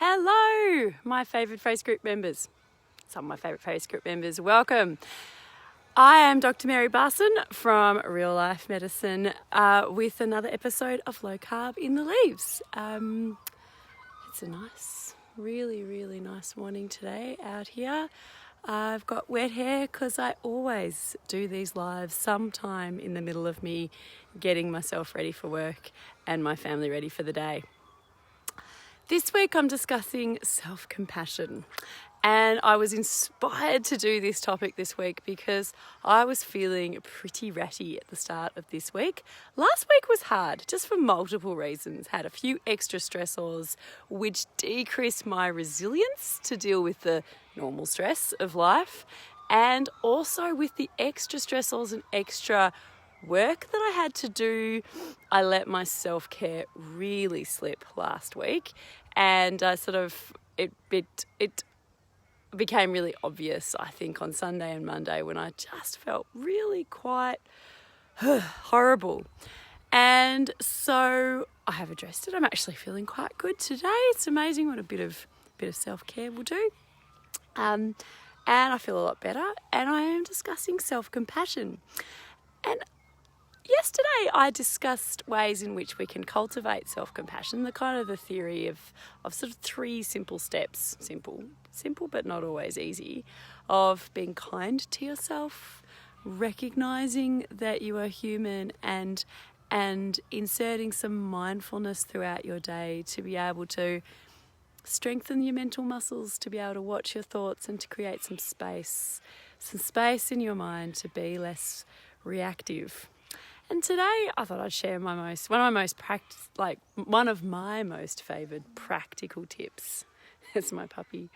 Hello, my favourite face group members. Some of my favourite face group members, welcome. I am Dr. Mary Barson from Real Life Medicine with another episode of Low Carb in the Leaves. It's a nice, really nice morning today out here. I've got wet hair because I always do these lives sometime in the middle of me getting myself ready for work and my family ready for the day. This week I'm discussing self-compassion, and I was inspired to do this topic this week because I was feeling pretty ratty at the start of this week. Last week was hard just for multiple reasons. Had a few extra stressors which decreased my resilience to deal with the normal stress of life, and also with the extra stressors and extra work that I had to do, I let my self-care really slip last week, and it became really obvious, I think, on Sunday and Monday when I just felt really quite horrible. And so I have addressed it. I'm actually feeling quite good today. It's amazing what a bit of self-care will do. And I feel a lot better, and I am discussing self-compassion. And yesterday I discussed ways in which we can cultivate self-compassion, the theory of sort of 3 simple steps, simple but not always easy, of being kind to yourself, recognizing that you are human, and inserting some mindfulness throughout your day to be able to strengthen your mental muscles, to be able to watch your thoughts and to create some space in your mind to be less reactive. And today I thought I'd share one of my most favoured practical tips. That's my puppy.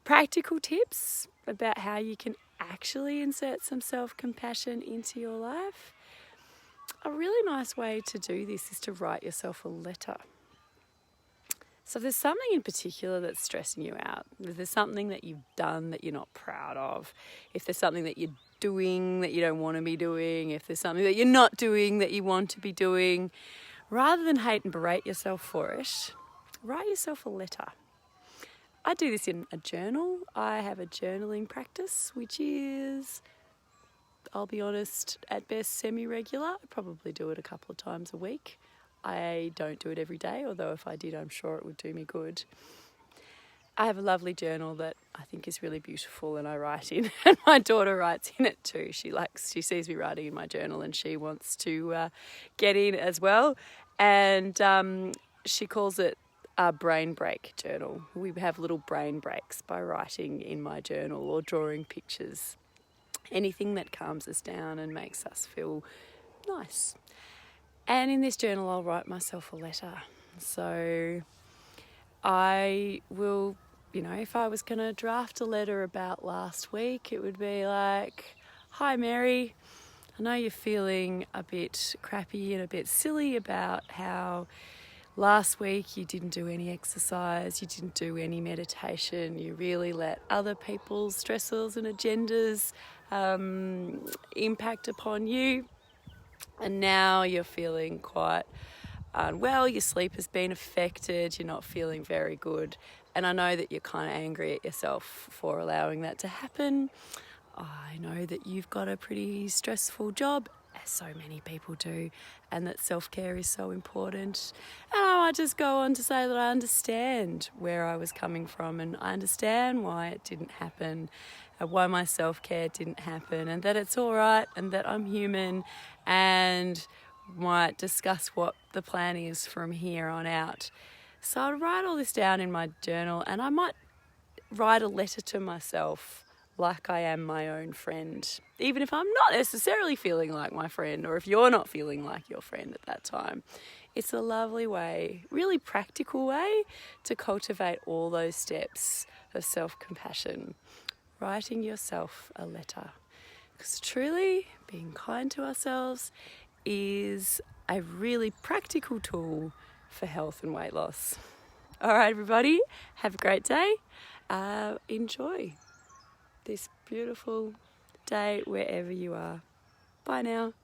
Practical tips about how you can actually insert some self-compassion into your life. A really nice way to do this is to write yourself a letter. So if there's something in particular that's stressing you out, if there's something that you've done that you're not proud of, if there's something that you're doing that you don't want to be doing, if there's something that you're not doing that you want to be doing, rather than hate and berate yourself for it, write yourself a letter. I do this in a journal. I have a journaling practice, which is, I'll be honest, at best semi-regular. I probably do it a couple of times a week. I don't do it every day, although if I did, I'm sure it would do me good. I have a lovely journal that I think is really beautiful, and I write in, and my daughter writes in it too. She sees me writing in my journal, and she wants to get in as well. And she calls it a brain break journal. We have little brain breaks by writing in my journal or drawing pictures. Anything that calms us down and makes us feel nice. And in this journal, I'll write myself a letter. So I will, if I was going to draft a letter about last week, it would be like, "Hi, Mary. I know you're feeling a bit crappy and a bit silly about how last week you didn't do any exercise, you didn't do any meditation, you really let other people's stressors and agendas impact upon you. And now you're feeling quite unwell, your sleep has been affected, you're not feeling very good. And I know that you're kind of angry at yourself for allowing that to happen. I know that you've got a pretty stressful job, as so many people do, and that self-care is so important. And I might just go on to say that I understand where I was coming from, and I understand why it didn't happen, why my self-care didn't happen, and that it's all right, and that I'm human, and might discuss what the plan is from here on out." So I'd write all this down in my journal, and I might write a letter to myself like I am my own friend, even if I'm not necessarily feeling like my friend, or if you're not feeling like your friend at that time. It's a lovely way, really practical way, to cultivate all those steps of self-compassion. Writing yourself a letter. Because truly, being kind to ourselves is a really practical tool for health and weight loss. All right, everybody, have a great day. Enjoy this beautiful day wherever you are. Bye now.